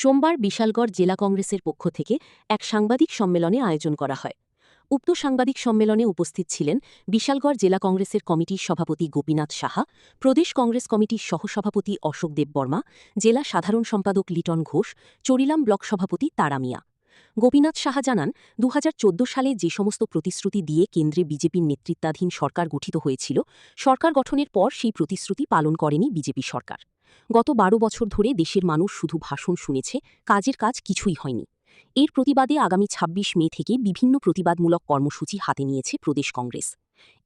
সোমবার বিশালগড় জেলা কংগ্রেসের পক্ষ থেকে এক সাংবাদিক সম্মেলনে আয়োজন করা হয়। উক্ত সাংবাদিক সম্মেলনে উপস্থিত ছিলেন বিশালগড় জেলা কংগ্রেসের কমিটির সভাপতি গোপীনাথ সাহা, প্রদেশ কংগ্রেস কমিটির সহসভাপতি অশোক দেববর্মা, জেলা সাধারণ সম্পাদক লিটন ঘোষ, চরিলাম ব্লক সভাপতি তারা মিয়া। গোপীনাথ সাহা জানান, ২০১৪ সালে যে সমস্ত প্রতিশ্রুতি দিয়ে কেন্দ্রে বিজেপির নেতৃত্বাধীন সরকার গঠিত হয়েছিল, সরকার গঠনের পর সেই প্রতিশ্রুতি পালন করেনি বিজেপি সরকার। গত ১২ বছর ধরে দেশের মানুষ শুধু ভাষণ শুনেছে, কাজের কাজ কিছুই হয়নি। এর প্রতিবাদে আগামী ২৬ মে থেকে বিভিন্ন প্রতিবাদমূলক কর্মসূচি হাতে নিয়েছে প্রদেশ কংগ্রেস।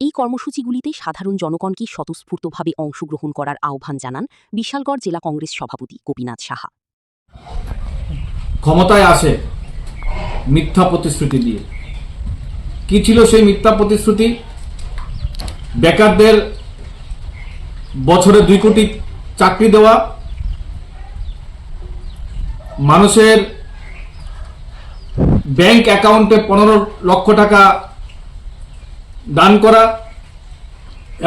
এই কর্মসূচিগুলিতে সাধারণ জনগণকে স্বতঃস্ফূর্তভাবে অংশগ্রহণ করার আহ্বান জানান বিশালগড় জেলা কংগ্রেস সভাপতি গোপীনাথ সাহা। ক্ষমতায় আসে মিথ্যা প্রতিশ্রুতি দিয়ে। কি ছিল সেই মিথ্যা প্রতিশ্রুতি? বেকারদের বছরে ২ কোটি চাকরি দেওয়া, মানুষের ব্যাংক অ্যাকাউন্টে ১৫ লক্ষ টাকা দান করা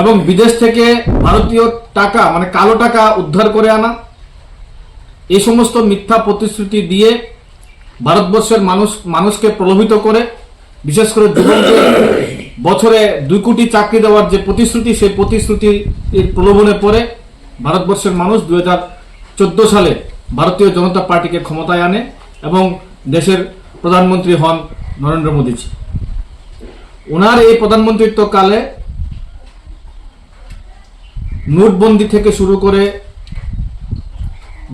এবং বিদেশ থেকে ভারতীয় টাকা মানে কালো টাকা উদ্ধার করে আনা। এই সমস্ত মিথ্যা প্রতিশ্রুতি দিয়ে ভারতবর্ষের মানুষকে প্রলোভিত করে, বিশেষ করে যুবকদের বছরে ২ কোটি চাকরি দেওয়ার যে প্রতিশ্রুতি, সেই প্রতিশ্রুতির প্রলোভনে পড়ে ভারতবর্ষের মানুষ ২০১৪ সালে ভারতীয় জনতা পার্টিকে ক্ষমতায় আনে এবং দেশের প্রধানমন্ত্রী হন নরেন্দ্র মোদীজি। ওনার এই প্রধানমন্ত্রিত্বকালে নোটবন্দি থেকে শুরু করে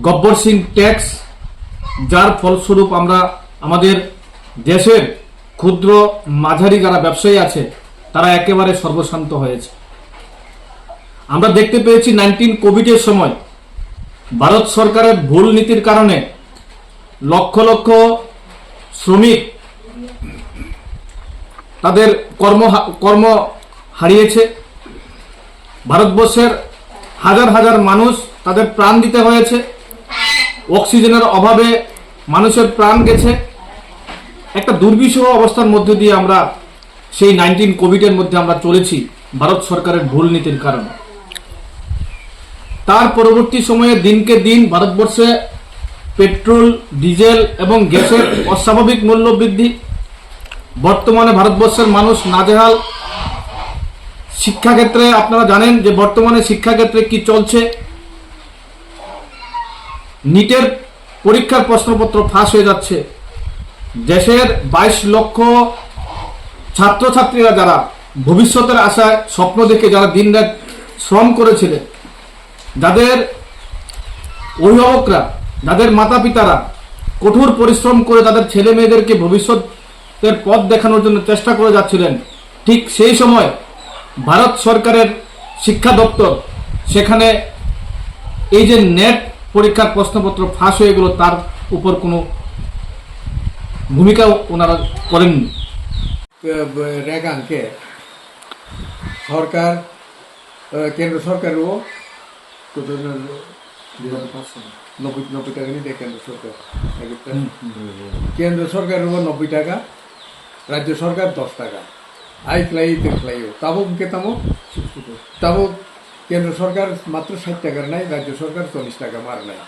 গব্বর সিং ট্যাক্স, যার ফলস্বরূপ আমরা আমাদের দেশের ক্ষুদ্র মাঝারি যারা ব্যবসায়ী আছে তারা একেবারে সর্বশান্ত হয়েছে। আমরা দেখতে পেয়েছি 19 কোভিডের সময় ভারত সরকারের ভুল নীতির কারণে লক্ষ লক্ষ শ্রমিক তাদের কর্ম হারিয়েছে। ভারতবর্ষের হাজার হাজার মানুষ তাদের প্রাণ দিতে হয়েছে। অক্সিজেনের অভাবে মানুষের প্রাণ গেছে। একটা দুর্বিষহ অবস্থার মধ্যে দিয়ে আমরা সেই 19 কোভিডের মধ্যে আমরা চলেছি ভারত সরকারের ভুল নীতির কারণে। তার পরবর্তী সময়ে দিনকে দিন ভারতবর্ষে পেট্রোল, ডিজেল এবং গ্যাসের অস্বাভাবিক মূল্য বৃদ্ধি। বর্তমানে ভারতবর্ষের মানুষ নাজেহাল। শিক্ষাক্ষেত্রে আপনারা জানেন যে বর্তমানে শিক্ষাক্ষেত্রে কি চলছে। নিটের পরীক্ষার প্রশ্নপত্র ফাঁস হয়ে যাচ্ছে। দেশের ২২ লক্ষ ছাত্রছাত্রীরা যারা ভবিষ্যতের আশায় স্বপ্ন দেখে যারা দিনরাত শ্রম করেছিলেন, যাদের অভিভাবকরা, যাদের মাতা পিতারা কঠোর পরিশ্রম করে তাদের ছেলে মেয়েদেরকে ভবিষ্যতের পথ দেখানোর জন্য চেষ্টা করে যাচ্ছিলেন, ঠিক সেই সময় ভারত সরকারের শিক্ষা দপ্তর সেখানে এই যে নেট পরীক্ষার প্রশ্নপত্র ফাঁস হয়ে গেল, তার উপর কোনো ভূমিকা ওনারা করেননি। রেগানকে সরকার, কেন্দ্র সরকারও 90 টাকা নিয়ে দেয় কেন্দ্র সরকার। কেন্দ্র সরকারের 90 টাকা, রাজ্য সরকার 10 টাকা। আই ক্লাই দেখলাইও তাবক কেতামো তাবক কেন্দ্র সরকার মাত্র 60 টাকার নাই, রাজ্য সরকার 40 টাকা মার নাই।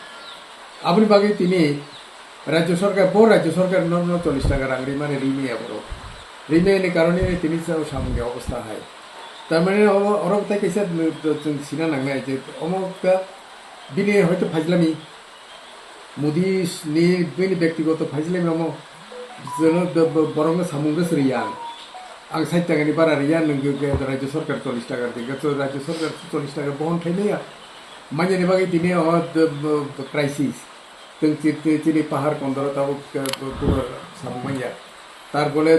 আপনি বাকি তিনি রাজ্য সরকার রাজ্য সরকার 40 টাকার আংরি মানে রিমে বড় রিমের কারণে তিনি সামনে অবস্থা হয়। তার মানে অরব থেকে সিনা নাংনায় যে অমুকটা বিনে হয়তো ফাইজলামি মোদি নিয়ে ব্যক্তিগত ফাইজলামি অমুক বরং সামুদ্র রিয়ান आं 60 টাকাनि बारा रिया नोंगो राज्य सरकार 40 टाका दिगा तो राज्य सरकार 40 टाका बहन थाइनाया माने बागै दिने क्राइसिस जों तिनि पाहाड़ कन्दर ताबो साममाया तार बले